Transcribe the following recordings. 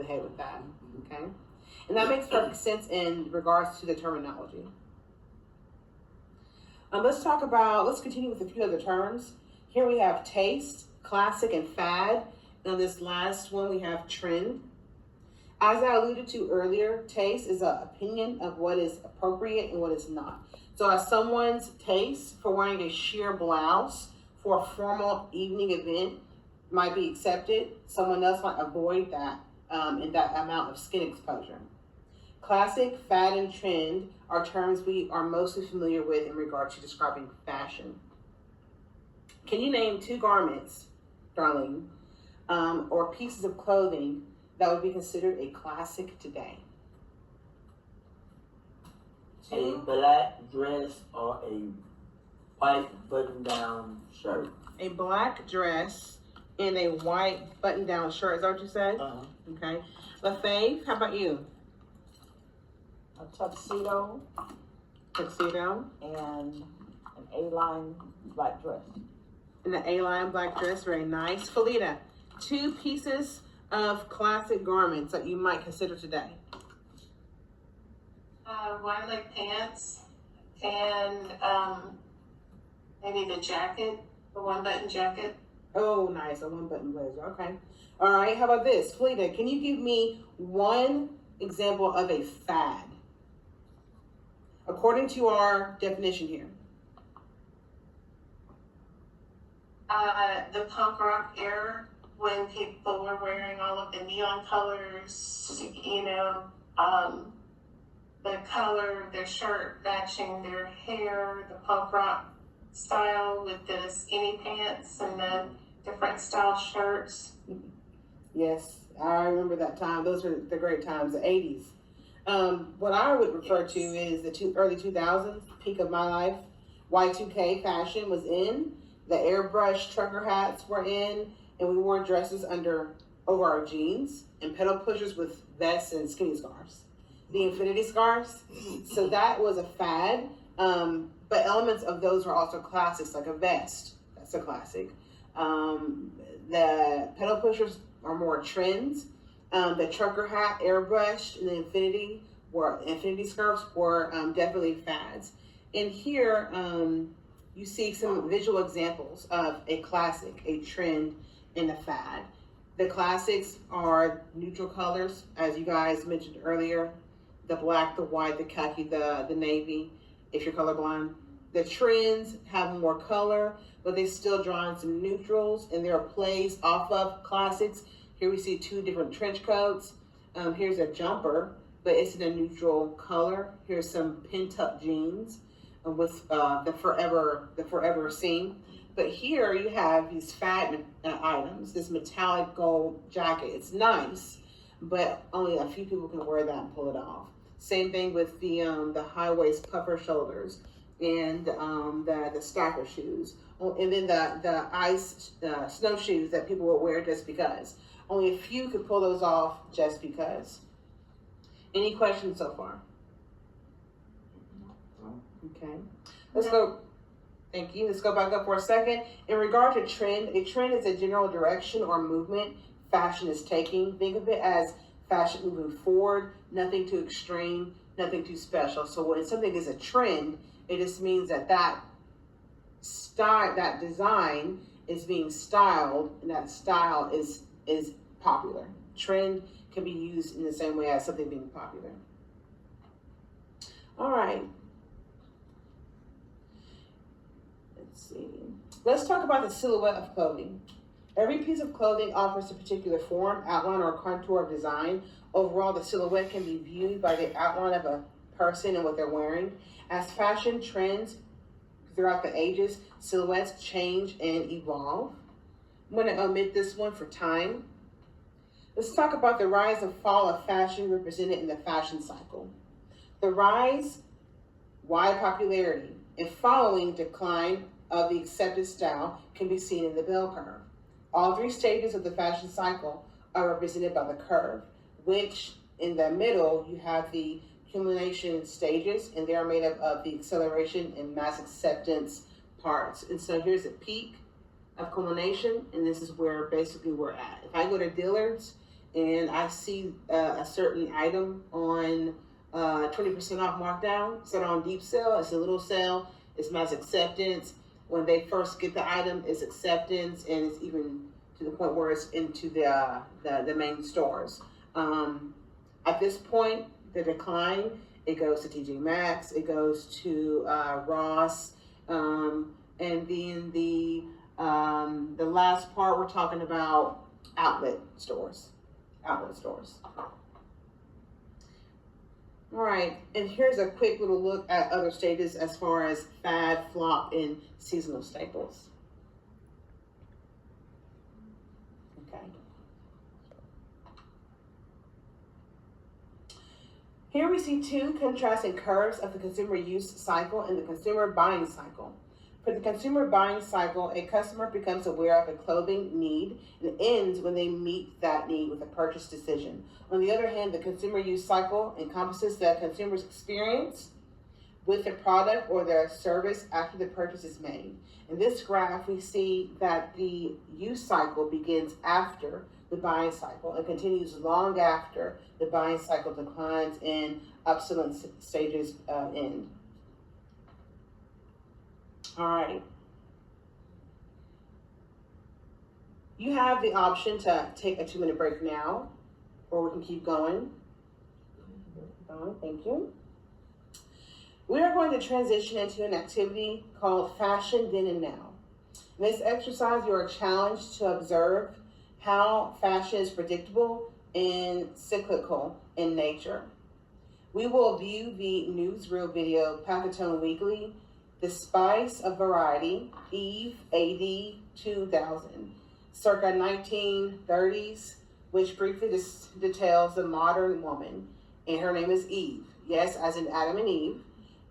ahead with that, okay? And that makes perfect sense in regards to the terminology. Let's continue with a few other terms. Here we have taste, classic, and fad. And on this last one, we have trend. As I alluded to earlier, taste is an opinion of what is appropriate and what is not. So as someone's taste for wearing a sheer blouse for a formal evening event might be accepted, someone else might avoid that in that amount of skin exposure. Classic, fad, and trend are terms we are mostly familiar with in regard to describing fashion. Can you name 2 garments, Darlene, or pieces of clothing that would be considered a classic today? A black dress or a white button-down shirt. A black dress and a white button-down shirt. Is that what you said? Uh-huh. Okay. LaFave, how about you? A tuxedo Tuxedo and an A-line black dress. and the A-line black dress. Very nice. Felita, 2 pieces of classic garments that you might consider today. Wide leg pants and maybe the jacket, the 1-button jacket. Oh, nice. A 1-button blazer. Okay. All right. How about this? Felita, can you give me one example of a fad? According to our definition here. The punk rock era, when people were wearing all of the neon colors, the color, their shirt matching their hair, the punk rock style with the skinny pants and the different style shirts. Yes, I remember that time. Those were the great times, the 80s. What I would refer to is the early 2000s, peak of my life. Y2K fashion was in. The airbrush trucker hats were in, and we wore dresses over our jeans and pedal pushers with vests and skinny scarves. The infinity scarves. So that was a fad. But elements of those were also classics, like a vest. That's a classic. The pedal pushers are more trends. The trucker hat, airbrushed, and the infinity scarves were definitely fads. And here, you see some visual examples of a classic, a trend, and a fad. The classics are neutral colors, as you guys mentioned earlier. The black, the white, the khaki, the navy, if you're colorblind. The trends have more color, but they still draw in some neutrals, and there are plays off of classics. Here we see 2 different trench coats. Here's a jumper, but it's in a neutral color. Here's some pin-tuck jeans with the forever scene. But here you have these fad items, this metallic gold jacket. It's nice, but only a few people can wear that and pull it off. Same thing with the high waist puffer shoulders and the stacker shoes. And then the ice snowshoes that people will wear just because. Only a few could pull those off just because. Any questions so far? Okay. Let's go. Thank you. Let's go back up for a second. In regard to trend, a trend is a general direction or movement fashion is taking. Think of it as fashion moving forward, nothing too extreme, nothing too special. So when something is a trend, it just means that style, that design is being styled, and that style is popular. Trend can be used in the same way as something being popular. All right. Let's see. Let's talk about the silhouette of clothing. Every piece of clothing offers a particular form, outline, or contour of design. Overall, the silhouette can be viewed by the outline of a person and what they're wearing. As fashion trends throughout the ages, silhouettes change and evolve. I'm going to omit this one for time. Let's talk about the rise and fall of fashion represented in the fashion cycle. The rise, wide popularity, and following decline of the accepted style can be seen in the bell curve. All 3 stages of the fashion cycle are represented by the curve, which in the middle you have the culmination stages, and they are made up of the acceleration and mass acceptance parts. And so here's a peak of culmination, and this is where basically we're at. If I go to Dillard's and I see a certain item on 20% off markdown, set on deep sale. It's a little sale. It's mass acceptance. When they first get the item, it's acceptance, and it's even to the point where it's into the main stores. At this point, the decline, it goes to TJ Maxx, it goes to Ross, and then the last part we're talking about outlet stores. All right, and here's a quick little look at other stages as far as fad, flop, and seasonal staples. Okay. Here we see two contrasting curves of the consumer use cycle and the consumer buying cycle. For the consumer buying cycle, a customer becomes aware of a clothing need and ends when they meet that need with a purchase decision. On the other hand, the consumer use cycle encompasses the consumer's experience with the product or their service after the purchase is made. In this graph, we see that the use cycle begins after the buying cycle and continues long after the buying cycle declines and obsolescence stages end. All right. You have the option to take a 2-minute break now, or we can keep going. Thank you. We are going to transition into an activity called Fashion Then and Now. In this exercise, you are challenged to observe how fashion is predictable and cyclical in nature. We will view the newsreel video, Packatone Weekly, The Spice of Variety, Eve, AD 2000, circa 1930s, which briefly details the modern woman, and her name is Eve. Yes, as in Adam and Eve,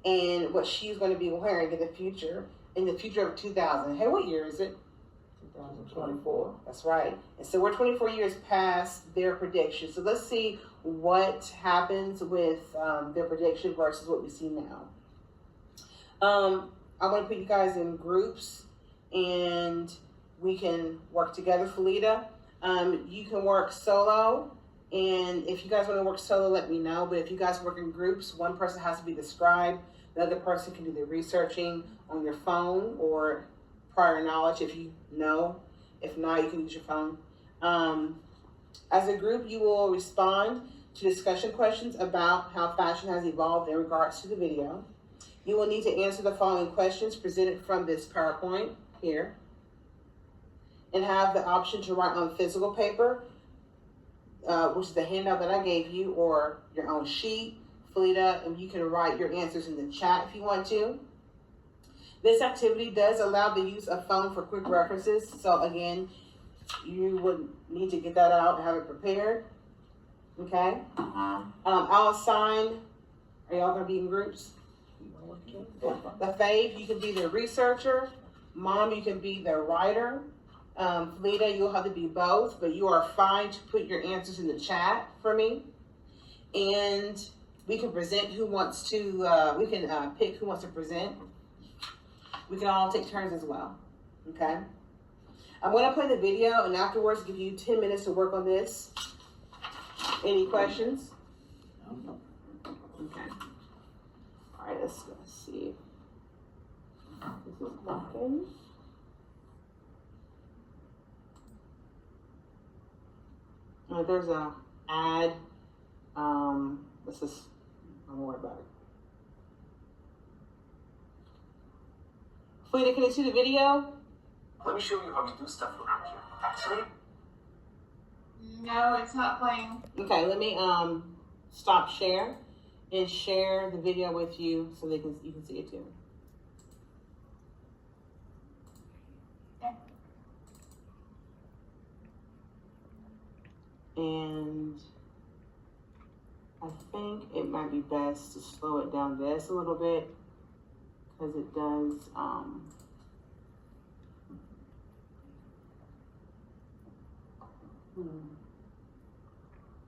and what she's going to be wearing in the future of 2000. Hey, what year is it? 2024. That's right. And so we're 24 years past their prediction. So let's see what happens with their prediction versus what we see now. I'm going to put you guys in groups, and we can work together. Felita, you can work solo, and if you guys want to work solo, let me know. But if you guys work in groups, one person has to be the scribe. The other person can do the researching on your phone or prior knowledge if you know. If not, you can use your phone. As a group, you will respond to discussion questions about how fashion has evolved in regards to the video. You will need to answer the following questions presented from this PowerPoint here, and have the option to write on physical paper, which is the handout that I gave you, or your own sheet, Felita, and you can write your answers in the chat if you want to. This activity does allow the use of phone for quick references, so again, you would need to get that out and have it prepared. Okay? I'll assign, are y'all going to be in groups? The fave, you can be the researcher. Mom, you can be the writer. Felita, you'll have to be both, but you are fine to put your answers in the chat for me. And we can present who wants to, we can pick who wants to present. We can all take turns as well, okay? I'm gonna play the video and afterwards give you 10 minutes to work on this. Any questions? Okay. All right, let's see. This is working. There's a ad. Let's just, don't worry about it. Felita, can you see the video? Let me show you how we do stuff around here. Actually, No, it's not playing. Okay, let me stop share and share the video with you so you can see it too. And I think it might be best to slow it down this a little bit because it does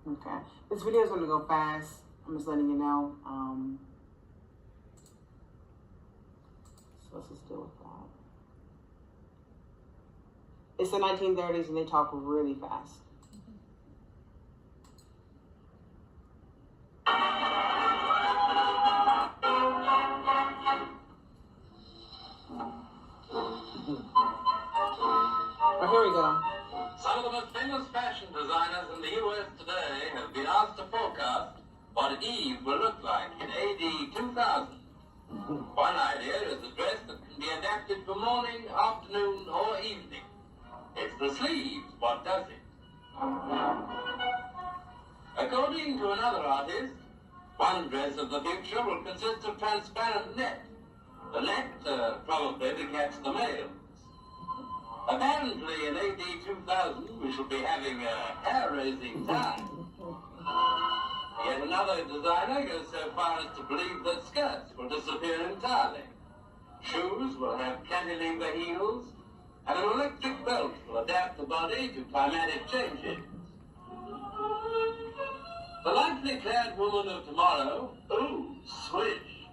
Okay, this video is going to go fast. I'm just letting you know. So let's just deal with that. It's the 1930s and they talk really fast. today have been asked to forecast what Eve will look like in AD 2000. One idea is a dress that can be adapted for morning, afternoon, or evening. It's the sleeves what does it. According to another artist, one dress of the future will consist of transparent net. The net, probably to catch the males. Apparently in AD 2000 we shall be having a hair-raising time. Yet another designer goes so far as to believe that skirts will disappear entirely. Shoes will have cantilever heels, and an electric belt will adapt the body to climatic changes. The lightly clad woman of tomorrow, ooh, swish,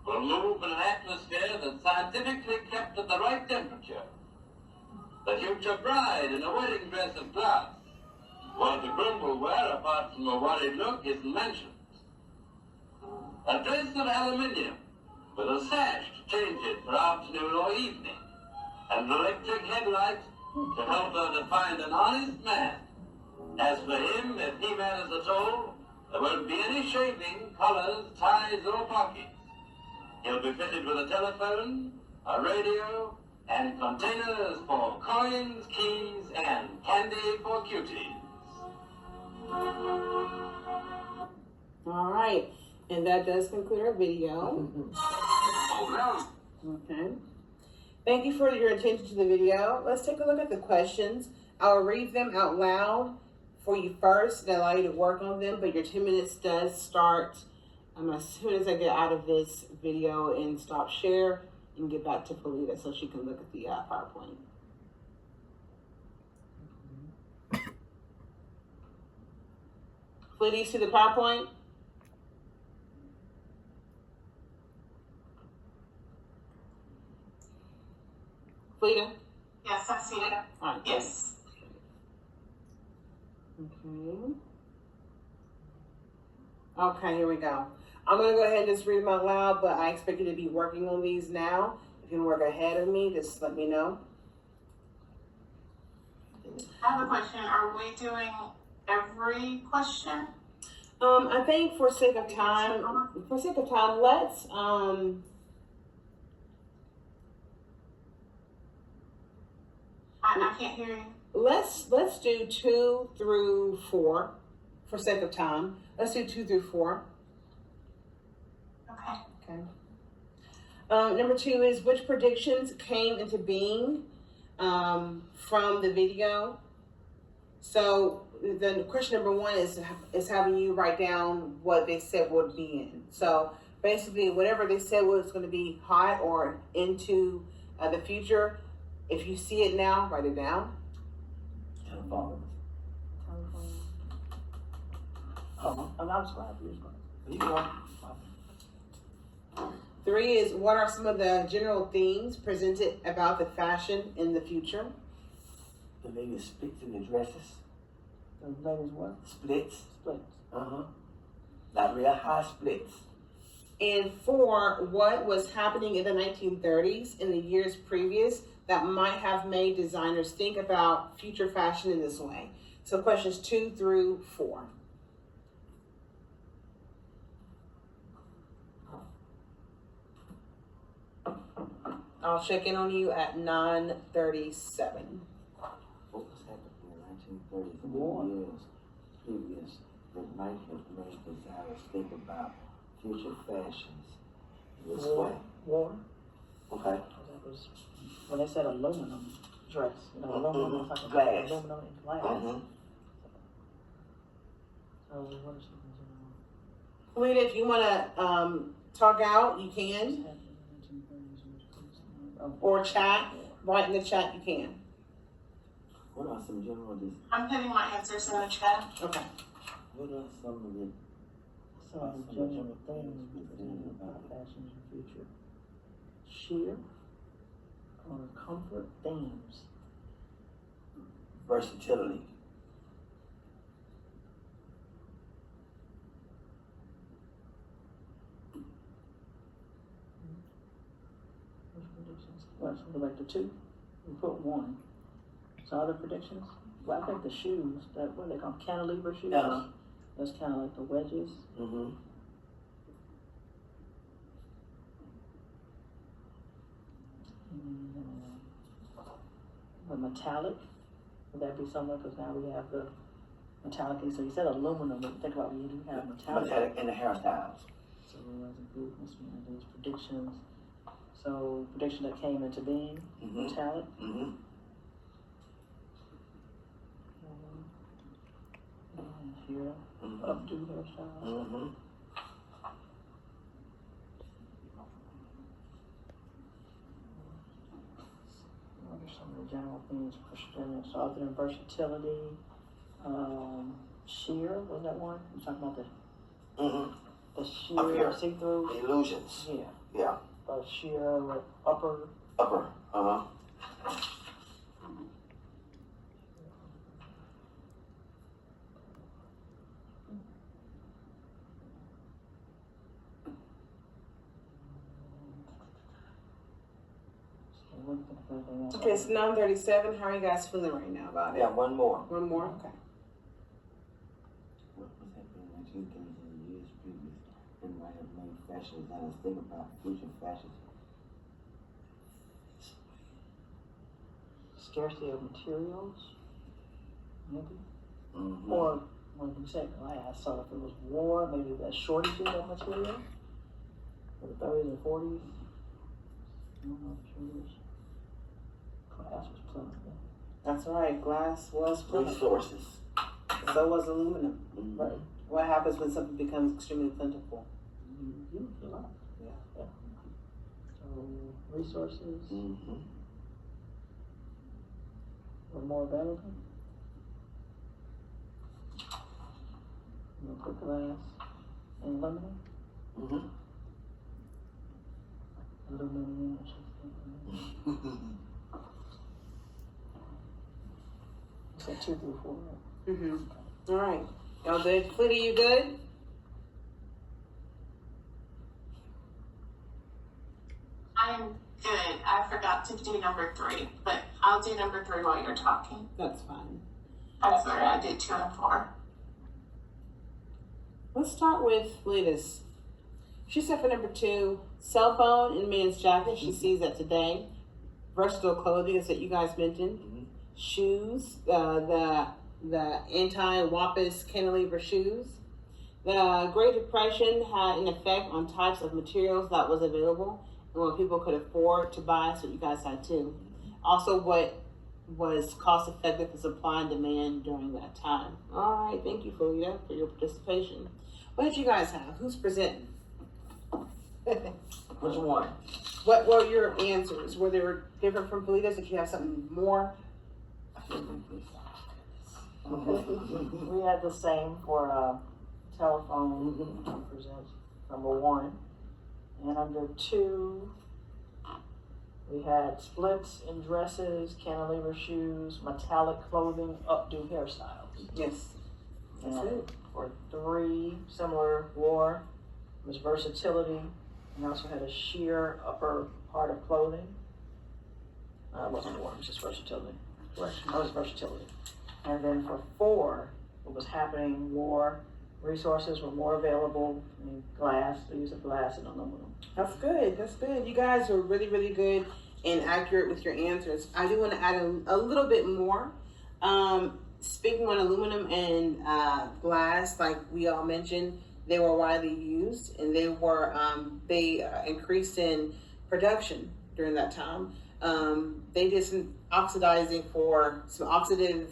will move in an atmosphere that's scientifically kept at the right temperature. The future bride in a wedding dress of glass. What the groom will wear, apart from a worried look, isn't mentioned. A dress of aluminium, with a sash to change it for afternoon or evening, and an electric headlight to help her to find an honest man. As for him, if he matters at all, there won't be any shaving, collars, ties, or pockets. He'll be fitted with a telephone, a radio, and containers for coins, keys, and candy for cuties. All right, and that does conclude our video. Okay. Thank you for your attention to the video. Let's take a look at the questions. I'll read them out loud for you first and allow you to work on them, but your 10 minutes does start as soon as I get out of this video and stop share and get back to Felita so she can look at the PowerPoint. Felita, you see the PowerPoint? Felita? Yes, I see it. All right. Yes. Okay. Okay, here we go. I'm going to go ahead and just read them out loud, but I expect you to be working on these now. If you can work ahead of me, just let me know. I have a question. Are we doing every question? I think for sake of time, let's I can't hear you. let's do 2 through 4 for sake of time. Let's do 2 through 4. Okay. Okay. Number 2 is which predictions came into being from the video. So the question number 1 is having you write down what they said would be in. So basically, whatever they said was going to be hot or into the future, if you see it now, write it down. Telephone. I'm sorry, You go. 3 is what are some of the general themes presented about the fashion in the future? The lady splits in the dresses. The ladies what? Splits. Splits. Like real high splits. And 4, what was happening in the 1930s in the years previous that might have made designers think about future fashion in this way? So questions 2 through 4. I'll check in on you at 9:37. What was happening in the 1930s and War. years previous that might have made designers think about future fashions this way? War. Okay. That was when they said aluminum dress. You know, aluminum is like a Glass. aluminum and glass. So what is Felita, if you want to talk out, you can, or chat. Write in the chat, you can. What are some general I'm putting my answers in the chat. Okay. what are some of the some general things presented about fashion in the future? Sheer or comfort themes? versatility? Which predictions? Well, so we like the 2. We put 1. So other predictions? Well, I think the shoes, that, what they call them, cantilever shoes? Yeah. That's kind of like the wedges. Mm-hmm. The metallic, would that be somewhere, because now we have the metallic, so you said aluminum, but think about when you do have metallic. Metallic in the hairstyles. So as improvements, these predictions, so prediction that came into being, Mm-hmm. metallic. Mm-hmm. And here, Mm-hmm. updo hairstyles. Mm-hmm. What are some of the general themes for students? So other than versatility, sheer, was that one? We're talking about Mm-hmm. the Up sheer here. see-through? The illusions. Yeah, Yeah. sheer with upper. Upper. Uh-huh. Okay, so 9:37. How are you guys feeling right now about it? Yeah, one more. One more. Okay. What was happening in 2000 years previous and might have made fashion designers think about future fashions? Scarcity of materials, maybe? Mm-hmm. Or when you said glass, so if it was war, maybe the shortages of material for the 30s and 40s. I don't know, shortage. Glass was plentiful. That's right. Glass was plentiful. Resources. So was aluminum. Mm-hmm. Right. What happens when something becomes extremely plentiful? You use a lot. Yeah. So resources Mm-hmm. were more available. You know, put glass and aluminum. Mm-hmm. Aluminum, I should say. So 2 through 4. Mm-hmm. All right. Y'all good? Fleety, you good? I'm good. I forgot to do number 3, but I'll do number 3 while you're talking. That's fine. I'm sorry, I did 2 and 4. Let's start with Fleeta's. She said for number 2, cell phone and men's jacket. She sees that today. Versatile clothing is that you guys mentioned. Mm-hmm. Shoes, the anti-Wampus cantilever shoes. The Great Depression had an effect on types of materials that was available and what people could afford to buy, so you guys had too. Also, what was cost effective for supply and demand during that time. All right, thank you, Felita, for your participation. What did you guys have? Who's presenting? Which one? What were your answers? Were they different from Felita's? Did you have something more? We had the same for telephone, presents number 1. And under 2, we had splits in dresses, cantilever shoes, metallic clothing, updo hairstyles. Yes. That's And it. for 3, similar war, was versatility. And also had a sheer upper part of clothing. It wasn't war, it was just versatility. That was versatility. And then for 4, what was happening, war, resources were more available, I mean, glass, the use of glass and aluminum. That's good. That's good. You guys were really, really good and accurate with your answers. I do want to add a little bit more. Speaking on aluminum and glass, like we all mentioned, they were widely used, and they were they increased in production during that time. They did some oxidative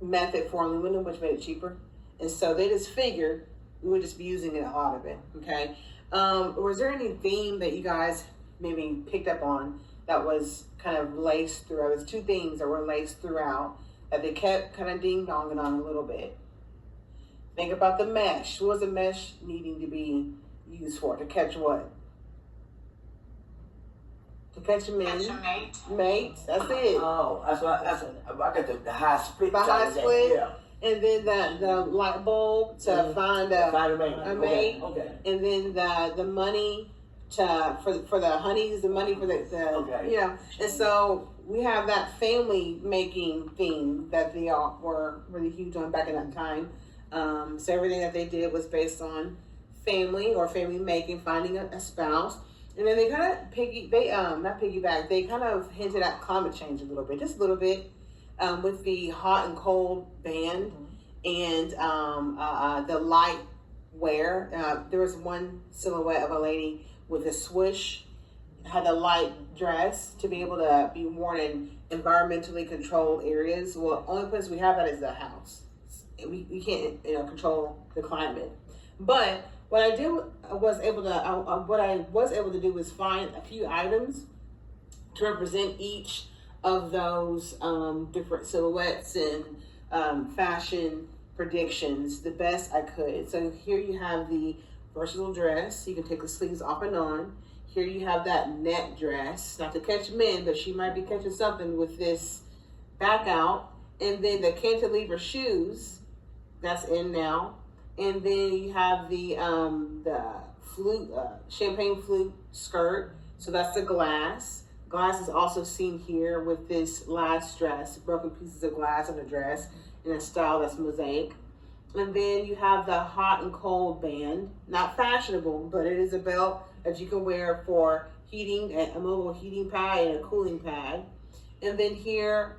method for aluminum, which made it cheaper, and so they just figured we would just be using a lot of it. Okay. Was there any theme that you guys maybe picked up on that was kind of laced throughout? There's 2 things that were laced throughout that they kept kind of ding-donging on a little bit. Think about the mesh. What was the mesh needing to be used for? To catch what? To catch a Catch a man. mate. Mate. That's it. Oh, that's what I got the high split. The high side of that. split? Yeah. And then the light bulb to find a Find a mate. a mate. Okay. and then the money for the honeys, the money for the Okay. you know. And so we have that family making theme that they all were really huge on back in that time. So everything that they did was based on family or family making, finding a spouse. And then they kind of they kind of hinted at climate change a little bit, just a little bit, with the hot and cold band and the light wear. There was one silhouette of a lady with a swoosh, had a light dress to be able to be worn in environmentally controlled areas. Well, only place we have that is the house. We can't control the climate. But what I was able to do was find a few items to represent each of those different silhouettes and fashion predictions the best I could. So here you have the versatile dress. You can take the sleeves off and on. Here you have that net dress, not to catch men, but she might be catching something with this back out. And then the cantilever shoes, that's in now. And then you have the flute, champagne flute skirt. So that's the glass. Glass is also seen here with this last dress, broken pieces of glass on the dress in a style that's mosaic. And then you have the hot and cold band, not fashionable, but it is a belt that you can wear for heating, a mobile heating pad and a cooling pad. And then here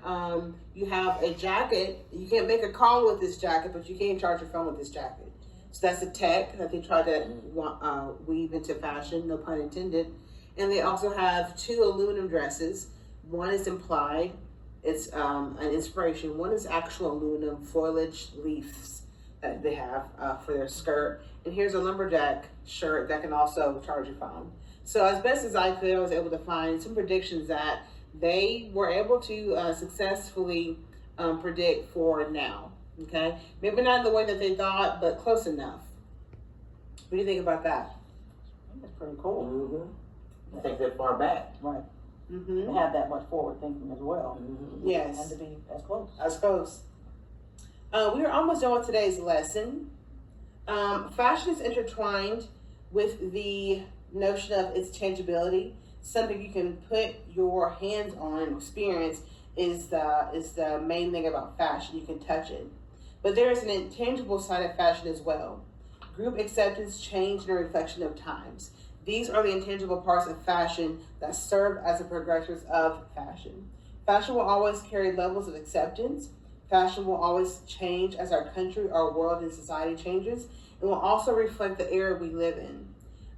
you have a jacket. You can't make a call with this jacket, but you can charge your phone with this jacket. So that's a tech that they try to weave into fashion, no pun intended. And they also have two aluminum dresses. One is implied, it's an inspiration. One is actual aluminum foliage leaves that they have for their skirt. And here's a lumberjack shirt that can also charge your phone. So as best as I could, I was able to find some predictions that they were able to successfully predict for now. Okay, maybe not in the way that they thought, but close enough. What do you think about that? That's pretty cool. Mm-hmm. I think that far back. Right. Mm-hmm. To have that much forward thinking as well. Mm-hmm. Yes. And to be as close. As close. We are almost done with today's lesson. Fashion is intertwined with the notion of its tangibility. Something you can put your hands on and experience is the main thing about fashion. You can touch it. But there is an intangible side of fashion as well. Group acceptance, change, and a reflection of times. These are the intangible parts of fashion that serve as the progressors of fashion. Fashion will always carry levels of acceptance. Fashion will always change as our country, our world, and society changes. It will also reflect the era we live in.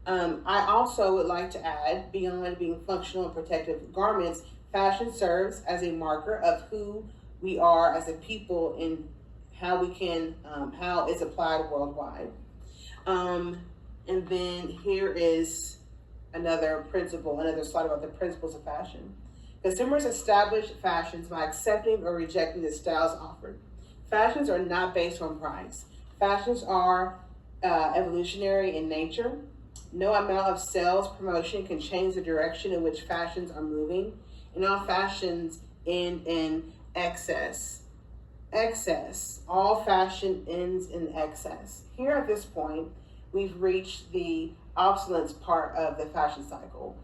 I also would like to add, beyond being functional and protective garments, fashion serves as a marker of who we are as a people and how it's applied worldwide. And then here is another slide about the principles of fashion. Consumers establish fashions by accepting or rejecting the styles offered. Fashions are not based on price. Fashions are evolutionary in nature. No amount of sales promotion can change the direction in which fashions are moving. And all fashions end in excess. Excess. All fashion ends in excess. Here at this point, we've reached the obsolescence part of the fashion cycle.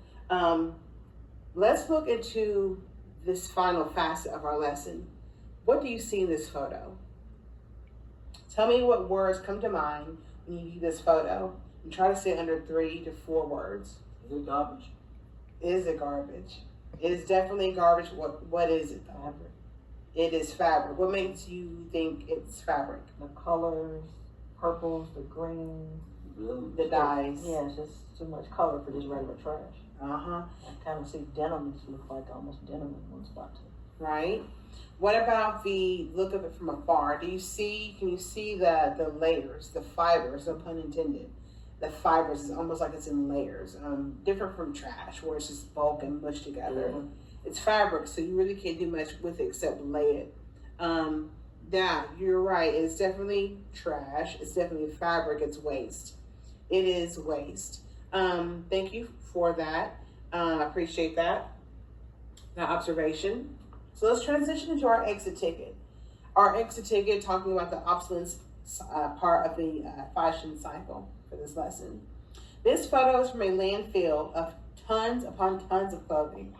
Let's look into this final facet of our lesson. What do you see in this photo? Tell me what words come to mind when you view this photo, and try to say under 3 to 4 words. Is it garbage? Is it garbage? It is definitely garbage. What is it? Fabric. It is fabric. What makes you think it's fabric? The colors, purples, the greens. Blue. The dyes. Yeah, it's just too much color for just regular trash. Uh-huh. I kind of see denim, it looks like almost denim in one spot too. Right? What about the look of it from afar? Can you see the layers, the fibers, no pun intended? The fibers is almost like it's in layers. Different from trash where it's just bulk and mushed together. Mhm. It's fabric, so you really can't do much with it except lay it. Yeah, you're right. It's definitely trash. It's definitely fabric. It's waste. It is waste. Thank you for that. I appreciate that observation. So let's transition into our exit ticket. Our exit ticket talking about the obsolescence part of the fashion cycle for this lesson. This photo is from a landfill of tons upon tons of clothing.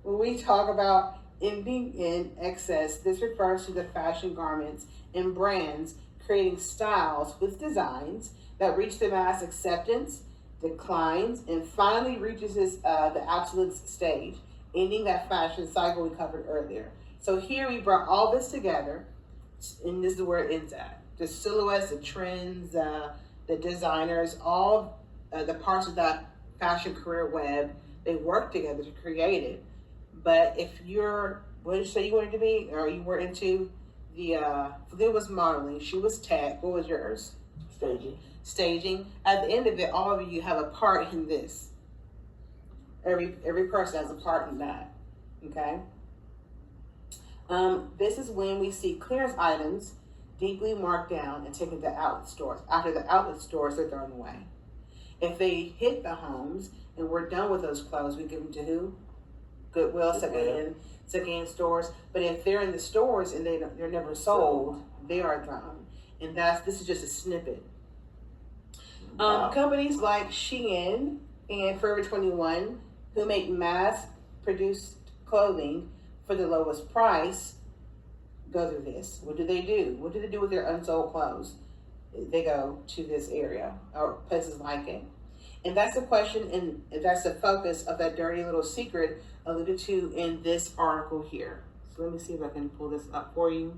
When we talk about ending in excess, this refers to the fashion garments and brands creating styles with designs that reach the mass acceptance, declines, and finally reaches the obsolescence stage, ending that fashion cycle we covered earlier. So here we brought all this together, and this is where it ends at. The silhouettes, the trends, the designers, all the parts of that fashion career web, they work together to create it. But if you're, what did you say you wanted to be, or you were into the, Flea was modeling, she was tech, what was yours? Staging. At the end of it, all of you have a part in this. Every person has a part in that, okay? This is when we see clearance items deeply marked down and taken to outlet stores. After the outlet stores, they're thrown away. If they hit the homes and we're done with those clothes, we give them to who? Goodwill, second-hand stores. But if they're in the stores and they're never sold, they are thrown. And this is just a snippet. Companies like Shein and Forever 21, who make mass-produced clothing for the lowest price, go through this. What do they do? What do they do with their unsold clothes? They go to this area or places like it. And that's the question, and that's the focus of that dirty little secret alluded to in this article here. So let me see if I can pull this up for you.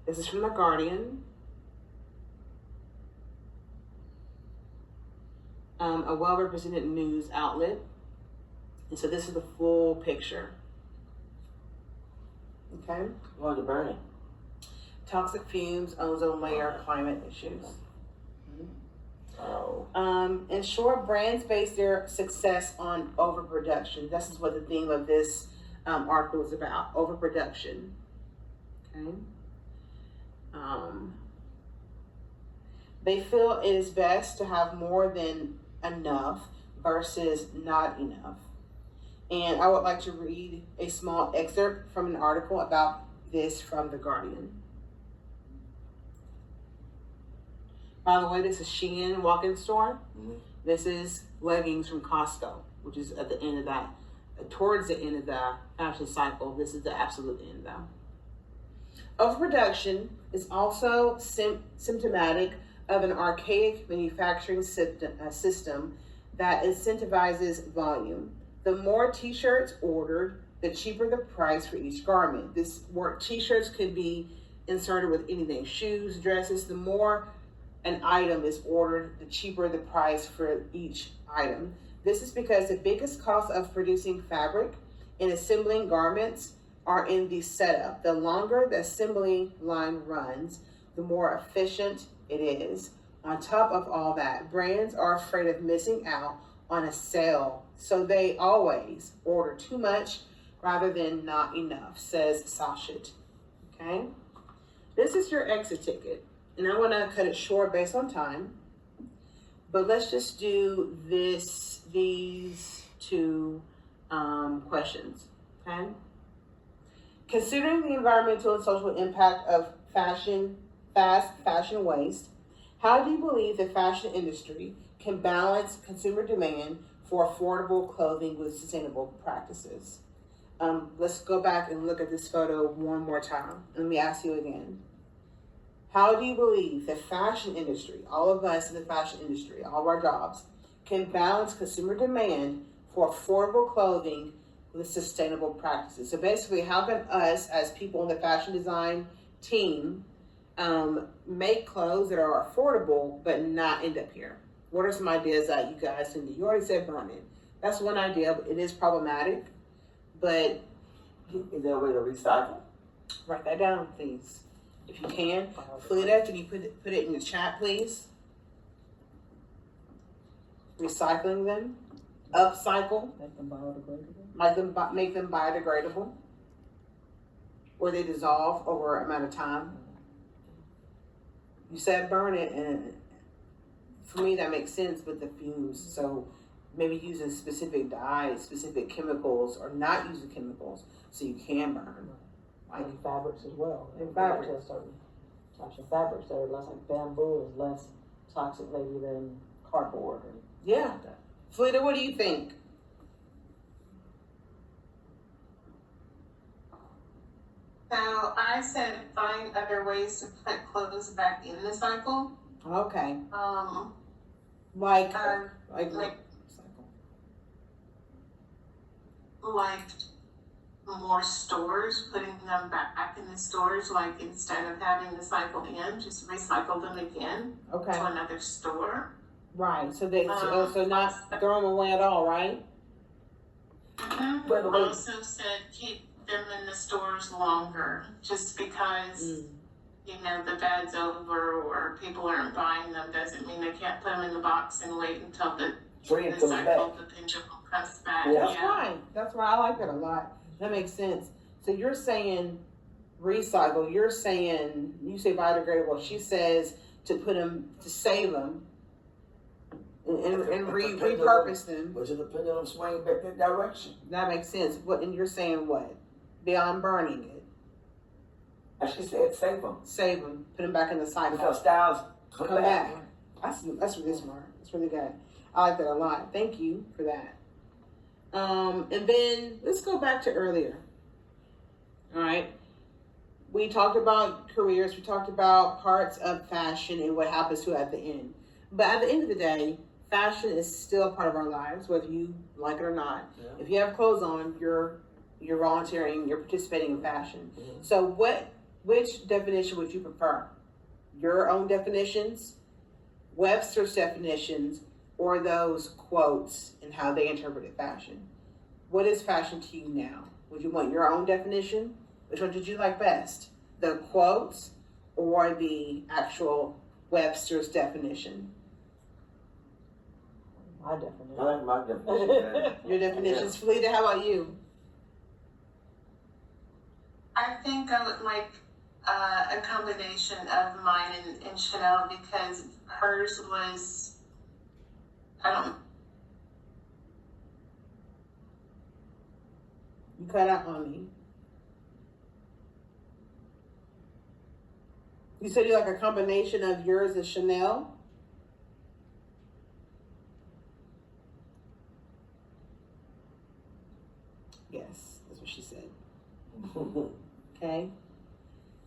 This is from The Guardian. A well-represented news outlet. And so this is the full picture. Okay? Why the burning? Toxic fumes, ozone layer, climate issues. Oh. In short, brands base their success on overproduction. This is what the theme of this article is about, overproduction. Okay? They feel it is best to have more than enough versus not enough. And I would like to read a small excerpt from an article about this from The Guardian. By the way, this is Shein walk-in store. Mm-hmm. This is leggings from Costco, which is at the end of that, towards the end of the fashion cycle. This is the absolute end though. Overproduction is also symptomatic of an archaic manufacturing system that incentivizes volume. The more t-shirts ordered, the cheaper the price for each garment. T-shirts could be inserted with anything, shoes, dresses. The more an item is ordered, the cheaper the price for each item. This is because the biggest cost of producing fabric and assembling garments are in the setup. The longer the assembly line runs, the more efficient it is. On top of all that, brands are afraid of missing out on a sale, so they always order too much rather than not enough, says Sashit. Okay? This is your exit ticket, and I want to cut it short based on time, but let's just do these two questions, okay? Considering the environmental and social impact of fast fashion waste, how do you believe the fashion industry can balance consumer demand for affordable clothing with sustainable practices? Let's go back and look at this photo one more time. Let me ask you again. How do you believe the fashion industry, all of us in the fashion industry, all of our jobs, can balance consumer demand for affordable clothing with sustainable practices? So basically, how can us as people in the fashion design team make clothes that are affordable but not end up here? What are some ideas that you guys can do? You already said burn it. That's one idea, but it is problematic. But Is there a way to recycle? write that down, please, if you can. Flida, can you put it in the chat, please? Recycling them, upcycle, Make them biodegradable. make them biodegradable, or they dissolve over an amount of time. You said burn it, and for me that makes sense with the fumes. So maybe using specific dyes, specific chemicals, or not using chemicals so you can burn. Like And fabrics as well. And fabrics. There's certain types of fabrics that are less, like bamboo is less toxic maybe than cardboard. yeah, Flida, what do you think? So I said find other ways to put clothes back in the cycle. Okay, Like like more stores, putting them back in the stores, like instead of having the cycle in, just recycle them again okay, to another store. right. So so not throw them away at all, right? By the way- Also said keep them in the stores longer, just because, you know, the bad's over or people aren't buying them doesn't mean they can't put them in the box and wait until the Trend comes cycle, back. the pendulum comes back. Yeah. That's right. That's right. I like that a lot. That makes sense. So you're saying recycle. You're saying you say biodegradable. She says to put them to save them and repurpose them. But to the pendulum swing back that direction. That makes sense. What? And you're saying what? Beyond burning it, As she said, save them. save them, put them back in the cycle. Because styles come Come back. back. That's really smart. That's really good. I like that a lot. Thank you for that. And then let's go back to earlier. All right. We talked about careers. We talked about parts of fashion and what happens to it at the end. But at the end of the day, fashion is still a part of our lives, whether you like it or not. Yeah. If you have clothes on, you're volunteering. You're participating in fashion. Mhm. So which definition would you prefer? Your own definitions, Webster's definitions, or those quotes and how they interpreted fashion? What is fashion to you now? Would you want your own definition? Which one did you like best? The quotes or the actual Webster's definition? My definition. I like my definition better. Your definitions, Felita, how about you? I think I would like a combination of mine and Chanel because hers was, I don't. You cut out on me. You said you like a combination of yours and Chanel? Yes, that's what she said. Okay.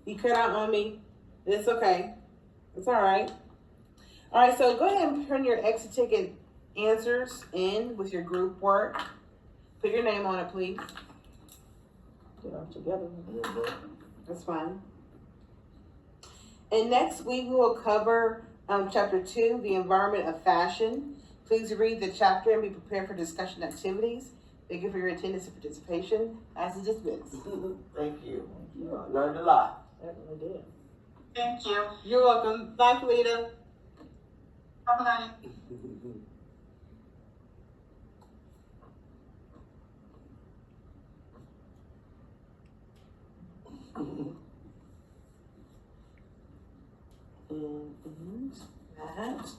You cut out on me. It's okay. It's all right. All right, so go ahead and turn your exit ticket answers in with your group work. Put your name on it, please. Get them together. That's fine. And next week we will cover chapter 2, the environment of fashion. Please read the chapter and be prepared for discussion activities. Thank you for your attendance and participation. As is dismissed. Thank you. Learned a lot. Certainly did. Thank you. You're welcome. Bye, Felita. Have a night. And that